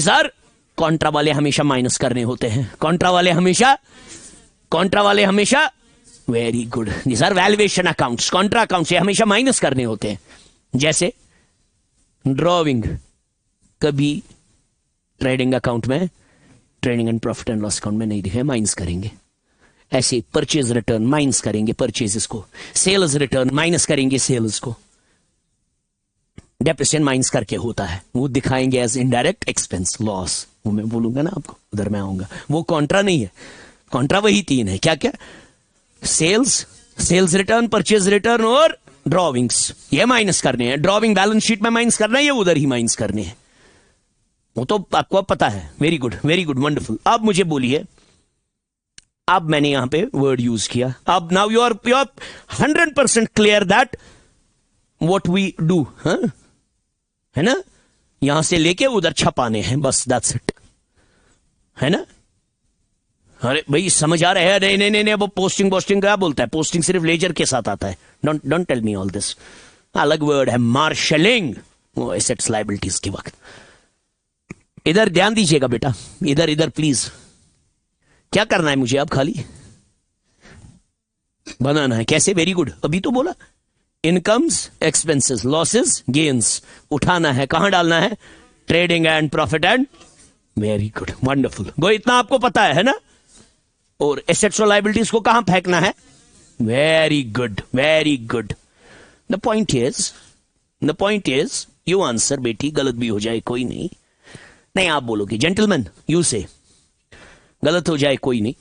S1: are contra वाले हमेशा माइनस करने होते हैं। कॉन्ट्रा वाले हमेशा very good. These are valuation accounts. Contra accounts ये हमेशा माइनस करने होते हैं। जैसे ड्रॉविंग कभी ट्रेडिंग अकाउंट में, trading and profit and loss account में नहीं दिखे, माइनस करेंगे। ऐसे परचेज रिटर्न माइनस करेंगे परचेजेस को, सेल्स रिटर्न माइनस करेंगे सेल्स को। डेप्रिसिएशन माइनस करके होता है, वो दिखाएंगे एज इनडायरेक्ट एक्सपेंस, लॉस। वो मैं बोलूंगा ना आपको, उधर मैं आऊंगा। वो कॉन्ट्रा नहीं है। कॉन्ट्रा वही तीन है। क्या क्या? सेल्स रिटर्न, परचेज रिटर्न और ड्रॉविंग्स। ये माइनस करने हैं। ड्रॉविंग बैलेंस शीट में माइनस करना है, ये उधर ही माइनस करने हैं। वो तो आपको अब पता है। Very good, very good, wonderful. अब मुझे बोलिए, अब मैंने यहां पे वर्ड यूज किया। अब now you are 100% clear that what we do, है ना। यहां से लेके उधर छपाने हैं, बस दैट्स इट, है ना। अरे भाई समझ आ रहा है? नहीं, वो पोस्टिंग क्या बोलता है? पोस्टिंग सिर्फ लेजर के साथ आता है। Don't tell me all this. अलग वर्ड है मार्शलिंग, वो एसेट्स लायबिलिटीज के वक्त। इधर ध्यान दीजिएगा बेटा, इधर प्लीज। क्या करना है मुझे? अब खाली बनाना है। कैसे? Very good. अभी तो बोला इनकम्स, एक्सपेंसेस, लॉसेस, गेन्स उठाना है। कहां डालना है? Trading and profit and. Very good, wonderful. Go, इतना आपको पता है ना। और एसेट्स और लायबिलिटीज को कहां फेंकना है? Very good, very good. The point is you answer बेटी, गलत भी हो जाए कोई नहीं। आप बोलोगे जेंटलमैन यू से, गलत हो जाए कोई नहीं।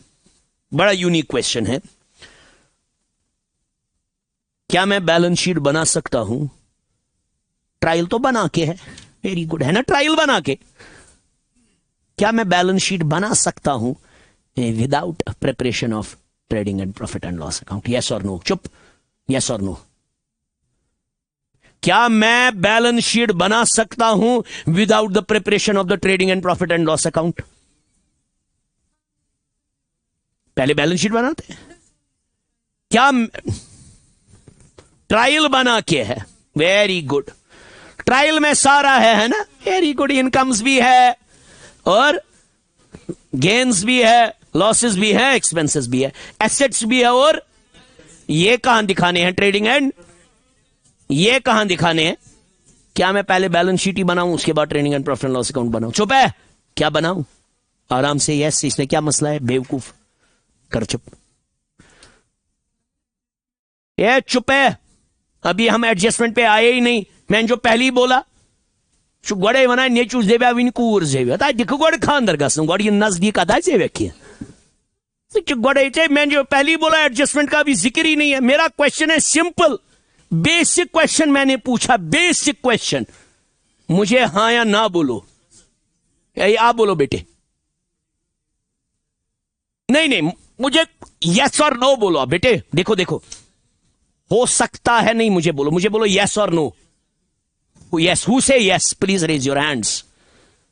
S1: बड़ा यूनिक क्वेश्चन है। क्या मैं बैलेंस शीट बना सकता हूं? ट्रायल तो बना के है। वेरी गुड, है ना। ट्रायल बना के क्या मैं बैलेंस शीट बना सकता हूं without preparation of trading and profit and loss account? Yes और नो? चुप। यस और नो? क्या मैं बैलेंस शीट बना सकता हूं without the preparation of the trading and profit and loss account? पहले बैलेंस शीट बनाते हैं। क्या ट्रायल बना के है? Very good. ट्रायल में सारा है ना। Very good. इनकम्स भी है और गेन्स भी है, लॉसेस भी है, एक्सपेंसेस भी है, एसेट्स भी है। और ये कहां दिखाने हैं? Trading and. ये कहां दिखाने हैं? क्या मैं पहले बैलेंस शीट ही बनाऊं उसके बाद trading and profit and loss account बनाऊं? चुप है। क्या बनाऊं? आराम से। यस, इसमें क्या मसला है? बेवकूफ कर चुप। ये चुप है। अभी हम एडजस्टमेंट पे आए ही नहीं। मैंने जो पहले ही बोला गोड़े वना नेचू जेव्या विन कूर जेव्या ता दिख गोड़ खानदर गसन गोड़ ये नजदीक आता जेव्या की गोड़े चे। मैंने जो पहले ही बोला एडजस्टमेंट का भी जिक्र ही नहीं है। मेरा क्वेश्चन है सिंपल, बेसिक क्वेश्चन मैंने पूछा, बेसिक क्वेश्चन। मुझे हां या ना बोलो। आप बोलो बेटे। नहीं, मुझे यस और नो बोलो आप बेटे। देखो हो सकता है नहीं, मुझे बोलो यस और no. Yes, who say yes? Please raise your hands.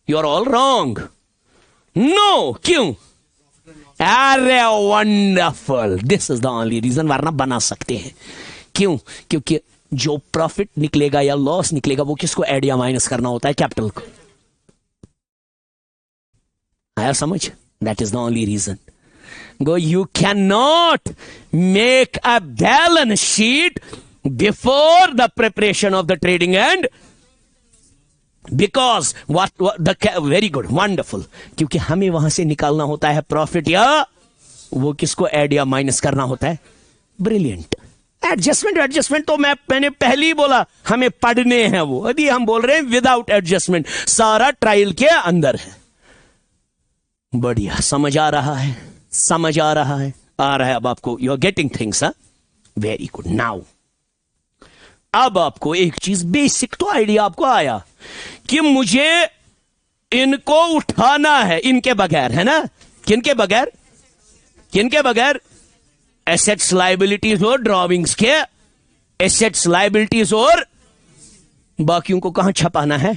S1: You are all wrong. No, क्यों? अरे wonderful. This is the only reason, वरना बना सकते हैं। क्यों? क्योंकि जो प्रॉफिट निकलेगा या लॉस निकलेगा वो किसको ऐड या माइनस करना होता है? कैपिटल को। आया समझ? That is the only reason. Go, you cannot make a balance sheet before the preparation of the trading and because the very good wonderful, क्योंकि हमें वहां से निकालना होता है प्रॉफिट या वो किसको ऐड या माइनस करना होता है। ब्रिलियंट। एडजस्टमेंट एडजस्टमेंट तो मैंने पहले ही बोला हमें पढ़ने हैं वो, अभी हम बोल रहे हैं विदाउट एडजस्टमेंट, सारा ट्रायल के अंदर है। बढ़िया, समझ आ रहा है, समझ आ रहा है, आ रहा है अब आपको, you are getting things. Very good. Now अब आपको एक चीज बेसिक तो आइडिया आपको आया कि मुझे इनको उठाना है, इनके बगैर, है ना। किनके बगैर? किनके बगैर? एसेट्स लायबिलिटीज और ड्रॉविंग्स के। एसेट्स लायबिलिटीज और बाकियों को कहां छपाना है?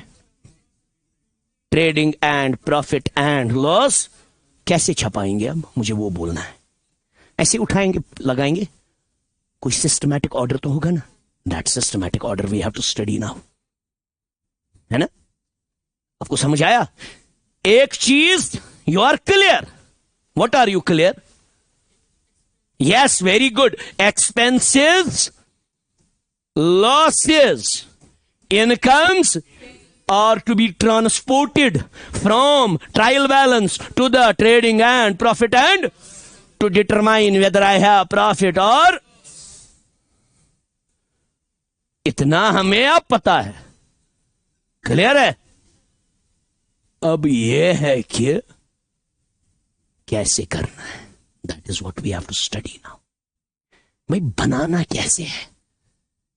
S1: Trading and profit and loss. कैसे छपाएंगे अब मुझे वो बोलना है। ऐसे उठाएंगे, लगाएंगे, कोई सिस्टमैटिक ऑर्डर तो होगा ना। That systematic order we have to study now, है ना। आपको समझ आया? एक चीज you are clear. What are you clear? Yes, very good. Expenses, losses, incomes are to be transported from trial balance to the trading and profit and to determine whether I have profit or। इतना हमें अब पता है, क्लियर है। अब यह है कि कैसे करना है। That is what we have to study now. भाई बनाना कैसे है,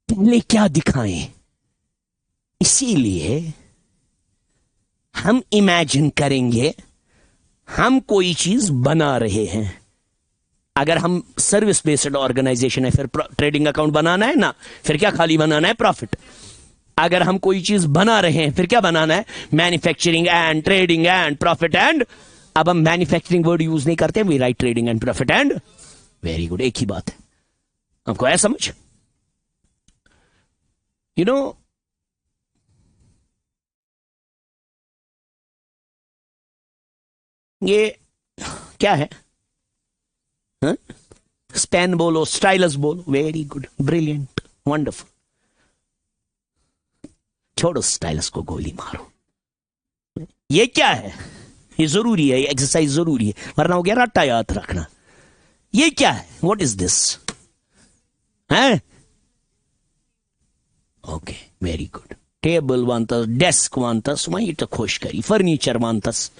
S1: पहले क्या दिखाएं। इसीलिए हम इमेजिन करेंगे हम कोई चीज बना रहे हैं। अगर हम सर्विस बेस्ड ऑर्गेनाइजेशन है, फिर ट्रेडिंग अकाउंट बनाना है ना, फिर क्या खाली बनाना है? प्रॉफिट। अगर हम कोई चीज बना रहे हैं, फिर क्या बनाना है? Manufacturing and trading and profit and. अब हम मैन्युफैक्चरिंग वर्ड यूज नहीं करते, we write trading and profit and. Very good, एक ही बात है। आपको आया समझ? यू नो, ये क्या है? स्पेन बोलो, स्टाइलस बोलो। Very good, brilliant, wonderful. छोड़ो स्टाइलस को, गोली मारो। ये क्या है? ये जरूरी है, ये एक्सरसाइज जरूरी है, वरना हो गया रट्टा याद रखना। ये क्या है? What is this? है ओके, वेरी गुड। टेबल वांतस, डेस्क वांतस, वहीं तो खुश करी, फर्नीचर वांतस।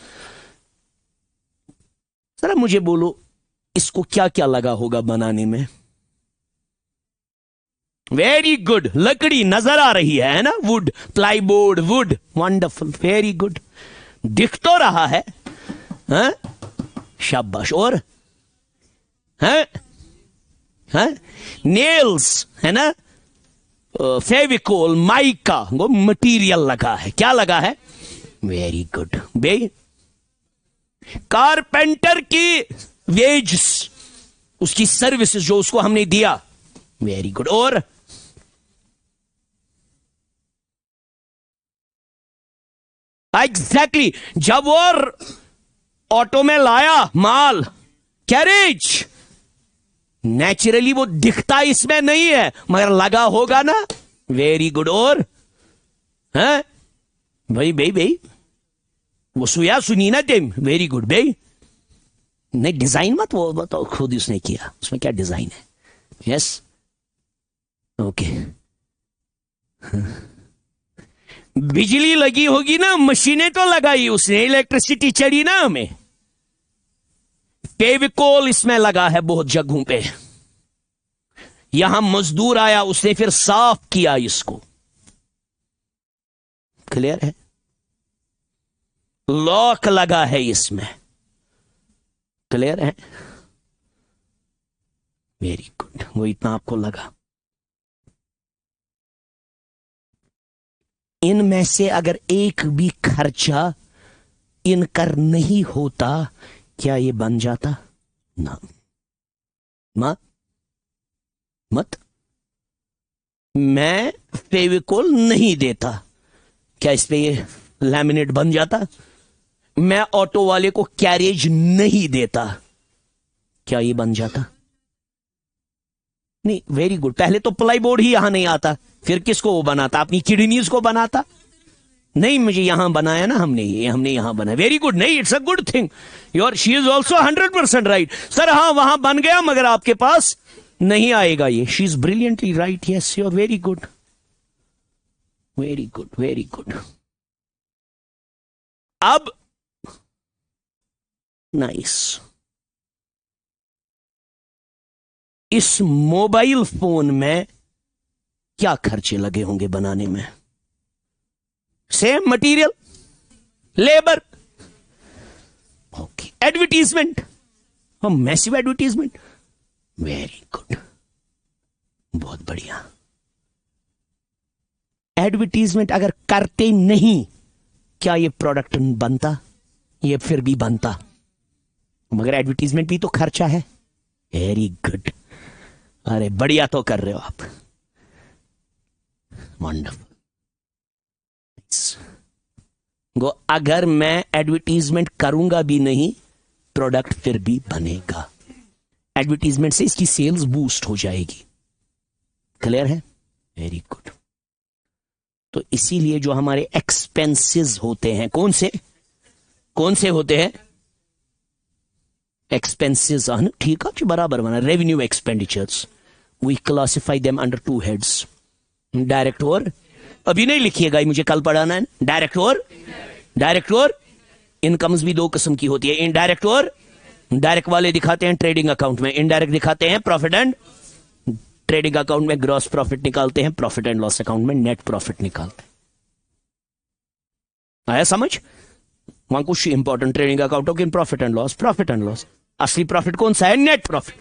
S1: जरा मुझे बोलो, इसको क्या क्या लगा होगा बनाने में? वेरी गुड, लकड़ी नजर आ रही है ना, would, plyboard, would, wonderful, very good. दिख तो रहा है, हाँ? शाबाश। और हैं? हैं? नेल्स, है ना, फेविकोल, माइका, वो मटीरियल लगा है। क्या लगा है? Very good. बे कारपेंटर की वेजेस, उसकी सर्विसेज जो उसको हमने दिया। Very good. और एग्जैक्टली, जब वो ऑटो में लाया माल, कैरेज, नेचुरली वो दिखता इसमें नहीं है, मगर लगा होगा ना। Very good. और है भाई, भाई वो सुया सुनी ना टेम। वेरी गुड भाई। नहीं, डिजाइन मत वो बताओ, खुद उसने किया, उसमें क्या डिजाइन है? Yes, okay. बिजली लगी होगी ना, मशीनें तो लगाई उसने, इलेक्ट्रिसिटी चढ़ी ना हमें। फेविकोल इसमें लगा है बहुत जगहों पे। यहां मजदूर आया, उसने फिर साफ किया इसको। क्लियर है? लॉक लगा है इसमें। क्लियर है? Very good. वो इतना आपको लगा। इनमें से अगर एक भी खर्चा इनकर नहीं होता, क्या ये बन जाता? ना, मत। मैं फेविकोल नहीं देता, क्या इस पे ये लैमिनेट बन जाता? मैं ऑटो वाले को कैरेज नहीं देता, क्या ये बन जाता? नहीं। Very good. पहले तो प्लाई बोर्ड ही यहां नहीं आता, फिर किसको वो बनाता? अपनी किडनीज को बनाता। नहीं मुझे यहां बनाया ना हमने, ये हमने यहां बनाया, वेरी गुड, नहीं it's a good thing, your she is also 100% right sir, हाँ वहां बन गया मगर आपके पास नहीं आएगा ये, she is brilliantly right, yes you are very good, very good, very good. अब नाइस, इस मोबाइल फोन में क्या खर्चे लगे होंगे बनाने में? Same material, labour, okay, advertisement, massive advertisement, very good, बहुत बढ़िया। एडवर्टीजमेंट अगर करते नहीं क्या ये प्रोडक्ट बनता? ये फिर भी बनता, मगर एडवर्टीजमेंट भी तो खर्चा है, वेरी गुड, अरे बढ़िया तो कर रहे हो आप, वंडरफुल। गो अगर मैं एडवर्टीजमेंट करूंगा भी नहीं प्रोडक्ट फिर भी बनेगा, एडवर्टीजमेंट से इसकी सेल्स बूस्ट हो जाएगी, क्लियर है, वेरी गुड। तो इसीलिए जो हमारे एक्सपेंसेस होते हैं, कौन से होते हैं एक्सपेंसेस, ठीक है बराबर बना, revenue expenditures, we classify them under 2 heads, direct और, अभी नहीं लिखिएगा मुझे कल पढ़ाना है, डायरेक्ट और इनकम्स भी 2 किस्म की होती है, इनडायरेक्ट और डायरेक्ट वाले दिखाते हैं ट्रेडिंग अकाउंट में, इनडायरेक्ट दिखाते हैं प्रॉफिट एंड, ट्रेडिंग अकाउंट में ग्रॉस प्रॉफिट निकालते हैं, प्रॉफिट एंड लॉस अकाउंट में नेट प्रॉफिट निकालते हैं। आया समझ? वहां कुछ इंपॉर्टेंट ट्रेडिंग अकाउंट के प्रॉफिट एंड लॉस, असली प्रॉफिट कौन सा है? नेट प्रॉफिट,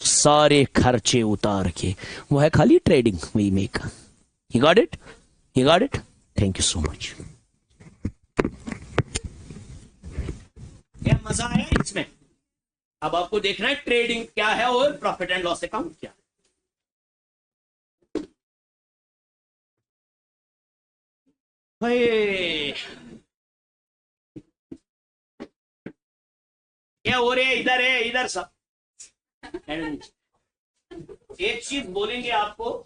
S1: सारे खर्चे उतार के वो है खाली trading, we make, you got it, thank you so much. क्या मजा आया इसमें? अब आपको देखना है ट्रेडिंग क्या है और प्रॉफिट एंड लॉस अकाउंट क्या है। क्या हो रहे है इधर सब, एक चीज बोलेंगे आपको,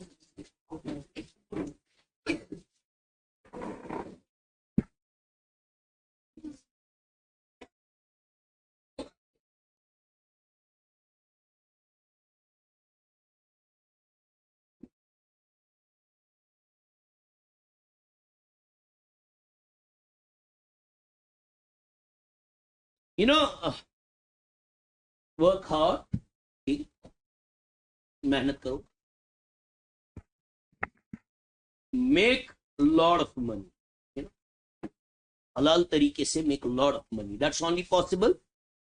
S1: यू नो वर्क हार्ड, मेहनत करो, मेक लॉट ऑफ मनी, हलाल तरीके से make lot of money, that's only possible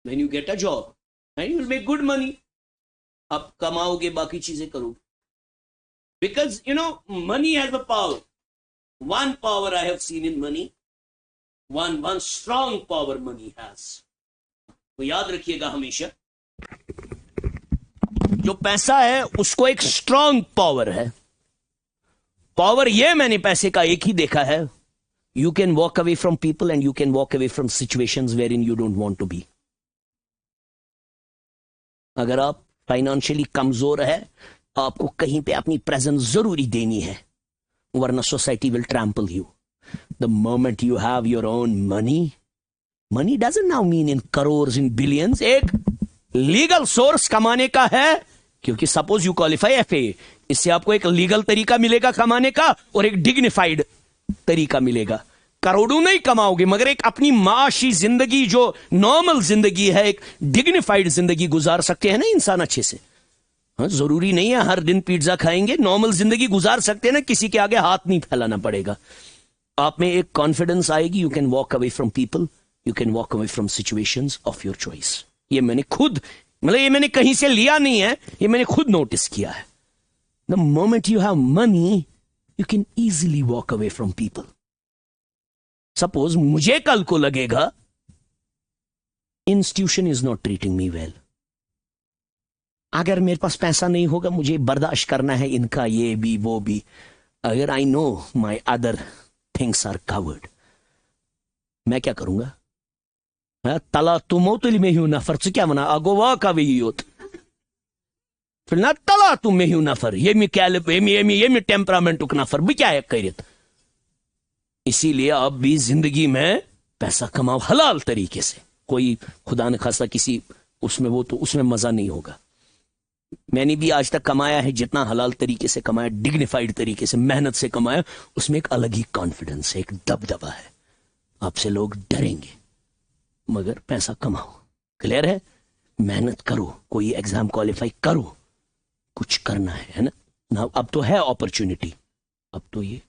S1: when you get a job and you will make good money, आप कमाओगे बाकी चीजें करोगे, because you know money has a power, one power I have seen in money, one strong power money has, तो याद रखिएगा हमेशा, जो पैसा है उसको एक स्ट्रॉन्ग पावर है, पावर ये मैंने पैसे का एक ही देखा है, you can walk away from people and you can walk away from situations wherein you don't want to be. अगर आप फाइनेंशियली कमजोर है आपको कहीं पे अपनी प्रेजेंस जरूरी देनी है, वरना society will trample you. The moment you have your own money doesn't now mean in crores in billions, एक लीगल सोर्स कमाने का है, क्योंकि सपोज यू क्वालिफाई एफए, इससे आपको एक लीगल तरीका मिलेगा कमाने का और एक डिग्निफाइड तरीका मिलेगा, करोड़ों नहीं कमाओगे मगर एक अपनी माशी जिंदगी जो नॉर्मल जिंदगी है, एक डिग्निफाइड जिंदगी गुजार सकते हैं ना इंसान अच्छे से। हाँ, जरूरी नहीं है हर दिन पिज्जा खाएंगे, नॉर्मल जिंदगी गुजार सकते हैं ना, किसी के आगे हाथ नहीं फैलाना पड़ेगा, आप में एक कॉन्फिडेंस आएगी, you can walk away from people, you can walk away from situations of your choice. ये मैंने खुद, मतलब ये मैंने कहीं से लिया नहीं है, ये मैंने खुद नोटिस किया है। The moment you have money you can easily walk away from people. Suppose मुझे कल को लगेगा institution is not treating me well, अगर मेरे पास पैसा नहीं होगा, मुझे बर्दाश्त करना है इनका ये भी वो भी, अगर I know my other things are covered, मैं क्या करूंगा? तला तुमोतुल में हूं नफर से क्या मना अगोवा का भी योत फिर ना तला तुम में हूं नफर ये मी क्या ये मी टेम्परामेंट उक नफर भी क्या है करित इसीलिए आप भी जिंदगी में पैसा कमाओ हलाल तरीके से। कोई खुदा न खासा किसी उसमें वो तो उसमें मजा नहीं होगा। मैंने भी आज तक कमाया है, जितना हलाल तरीके से कमाया, डिग्निफाइड तरीके से मेहनत से कमाया, उसमें एक अलग ही कॉन्फिडेंस है, एक दबदबा है। आपसे लोग डरेंगे मगर पैसा कमाओ। क्लियर है? मेहनत करो, कोई एग्जाम क्वालिफाई करो, कुछ करना है ना। ना अब तो है अपॉर्चुनिटी, अब तो ये